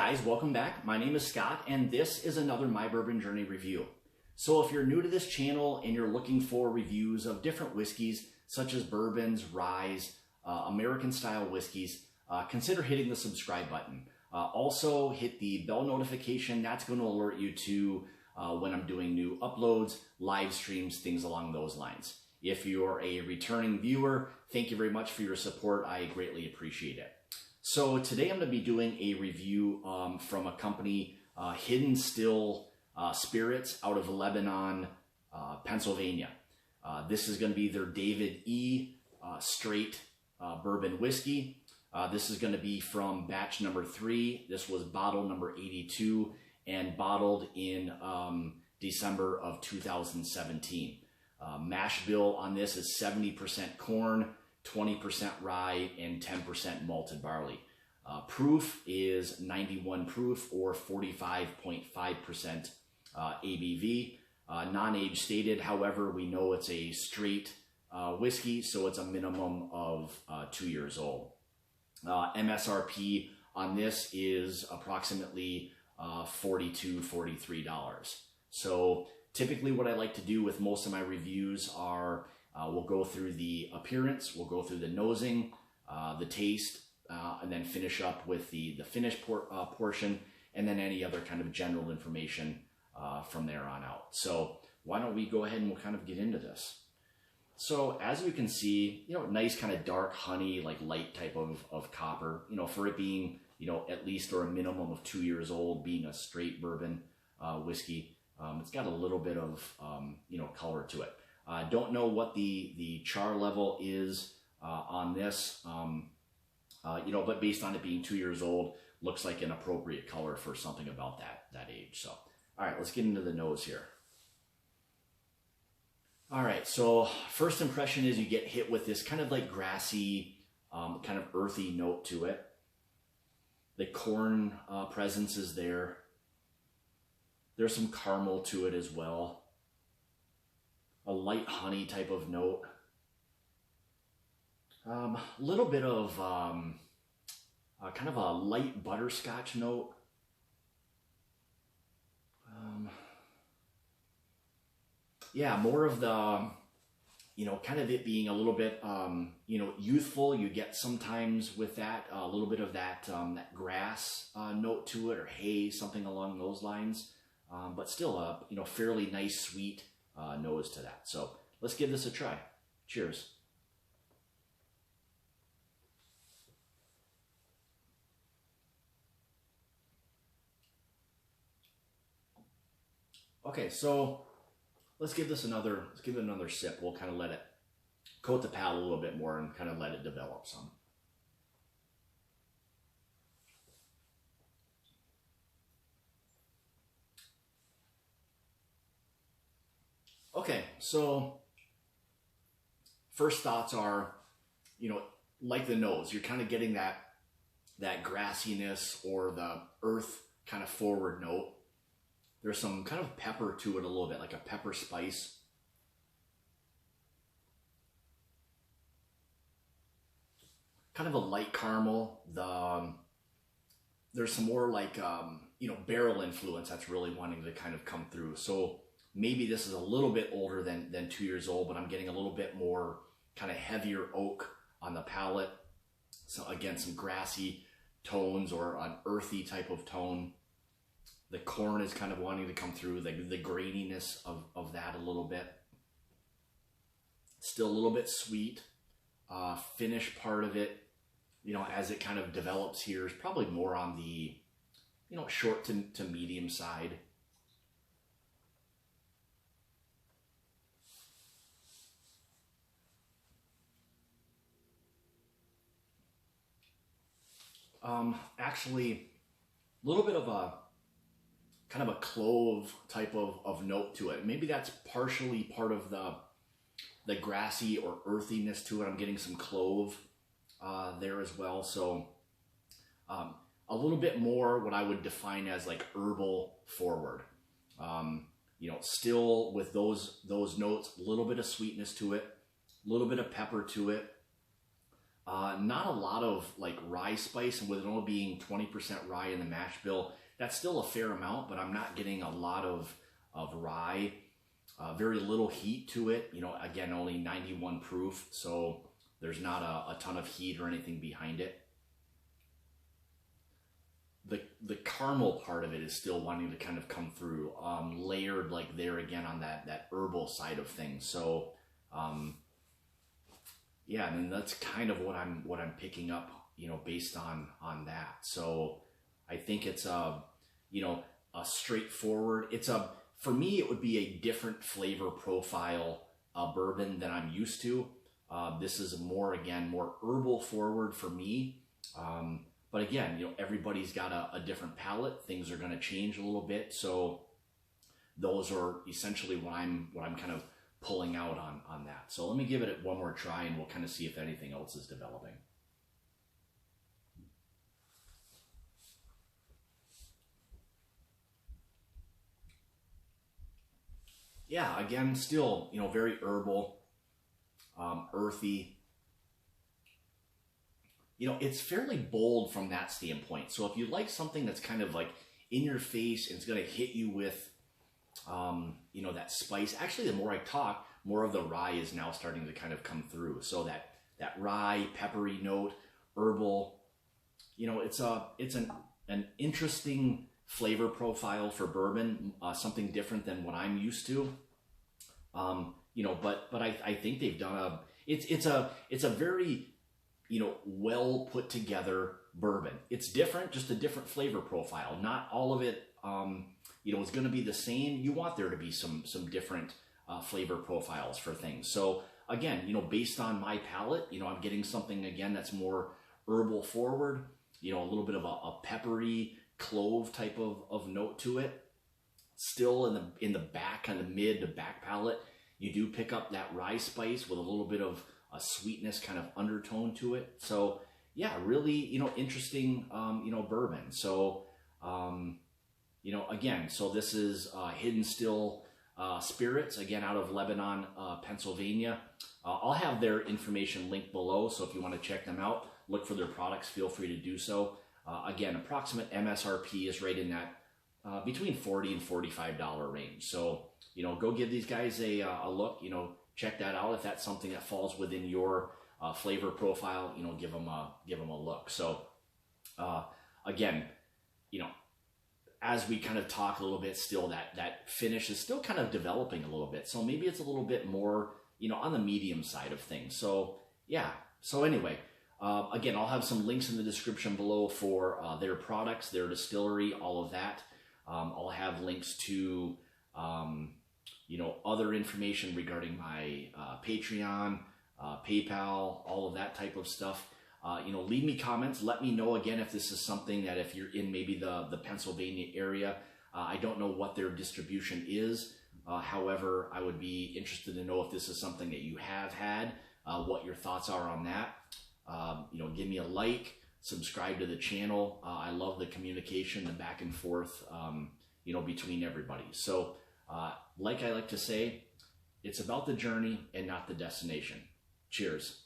guys, welcome back. My name is Scott and this is another My Bourbon Journey review. So if you're new to this channel and you're looking for reviews of different whiskeys such as bourbons, ryes, American style whiskeys, consider hitting the subscribe button. Also hit the bell notification. That's going to alert you to when I'm doing new uploads, live streams, things along those lines. If you're a returning viewer, thank you very much for your support. I greatly appreciate it. So today I'm going to be doing a review from a company, Hidden Still Spirits out of Lebanon, Pennsylvania. This is going to be their David E. Straight Bourbon Whiskey. This is going to be from batch number 3. This was bottle number 82 and bottled in December of 2017. Mash bill on this is 70% corn, 20% rye, and 10% malted barley. Proof is 91 proof or 45.5% ABV. Non-age stated, however, we know it's a straight whiskey, so it's a minimum of 2 years old. MSRP on this is approximately $42, $43. So typically what I like to do with most of my reviews are we'll go through the appearance, we'll go through the nosing, the taste, and then finish up with the finish portion, and then any other kind of general information from there on out. So why don't we go ahead and we'll kind of get into this. So as you can see, nice kind of dark honey, like light type of copper, for it being, at least or a minimum of 2 years old, being a straight bourbon whiskey. It's got a little bit of, color to it. Don't know what the char level is on this, but based on it being 2 years old, looks like an appropriate color for something about that age. So, all right, let's get into the nose here. All right, so first impression is you get hit with this kind of like grassy, kind of earthy note to it. The corn presence is there. There's some caramel to it as well. A light honey type of note. A little bit of kind of a light butterscotch note. Yeah, more of the, kind of it being a little bit, youthful. You get sometimes with that, a little bit of that, that grass note to it, or hay, something along those lines. But still a, fairly nice sweet nose to that. So let's give this a try. Cheers. Okay, so let's give it another sip. We'll kind of let it coat the palate a little bit more and kind of let it develop some. Okay, so first thoughts are, like the nose, you're kind of getting that grassiness or the earth kind of forward note. There's some kind of pepper to it a little bit, like a pepper spice. Kind of a light caramel. There's some more like, barrel influence that's really wanting to kind of come through. So maybe this is a little bit older than 2 years old, but I'm getting a little bit more kind of heavier oak on the palate. So again, some grassy tones or an earthy type of tone. The corn is kind of wanting to come through, the graininess of that a little bit. Still a little bit sweet. Finish part of it, as it kind of develops here, is probably more on the, short to medium side. Actually, a little bit of a kind of a clove type of note to it. Maybe that's partially part of the grassy or earthiness to it. I'm getting some clove there as well. So a little bit more what I would define as like herbal forward. Still with those notes, a little bit of sweetness to it, a little bit of pepper to it. Not a lot of like rye spice, and with it only being 20% rye in the mash bill, that's still a fair amount, but I'm not getting a lot of rye. Very little heat to it. You know, again, only 91 proof, so there's not a ton of heat or anything behind it. The caramel part of it is still wanting to kind of come through, layered like there again on that herbal side of things. So yeah, and that's kind of what I'm picking up, you know, based on that. So I think it's a, you know, a straightforward, for me it would be a different flavor profile bourbon than I'm used to. This is more herbal forward for me. But again, you know, everybody's got a different palate. Things are going to change a little bit. So those are essentially what I'm kind of pulling out on that. So let me give it one more try and we'll kind of see if anything else is developing. Yeah, again, still, you know, very herbal, earthy. You know, it's fairly bold from that standpoint. So if you like something that's kind of like in your face and it's going to hit you with, you know, that spice. Actually, the more I talk, more of the rye is now starting to kind of come through. So that rye, peppery note, herbal, you know, it's an interesting flavor profile for bourbon, something different than what I'm used to. You know, but I think they've done it's a very, you know, well put together bourbon. It's different, just a different flavor profile. Not all of it, you know, is going to be the same. You want there to be some different flavor profiles for things. So again, you know, based on my palate, you know, I'm getting something again that's more herbal forward. You know, a little bit of a peppery clove type of note to it. Still in the back, kind of mid to back palate, you do pick up that rye spice with a little bit of a sweetness kind of undertone to it. So yeah, really, you know, interesting, you know, bourbon. So, you know, again, so this is Hidden Still Spirits, again, out of Lebanon, Pennsylvania. I'll have their information linked below. So if you want to check them out, look for their products, feel free to do so. Again, approximate MSRP is right in that between $40 and $45 range. So, you know, go give these guys a look, you know, check that out. If that's something that falls within your flavor profile, you know, give them a look. So, again, you know, as we kind of talk a little bit, still that finish is still kind of developing a little bit. So maybe it's a little bit more, you know, on the medium side of things. So yeah. So anyway, again, I'll have some links in the description below for their products, their distillery, all of that. I'll have links to, you know, other information regarding my Patreon, PayPal, all of that type of stuff. You know, leave me comments. Let me know again if this is something that if you're in maybe the Pennsylvania area. I don't know what their distribution is. However, I would be interested to know if this is something that you have had, what your thoughts are on that. You know, give me a like, subscribe to the channel. I love the communication, the back and forth, you know, between everybody. So, like I like to say, it's about the journey and not the destination. Cheers.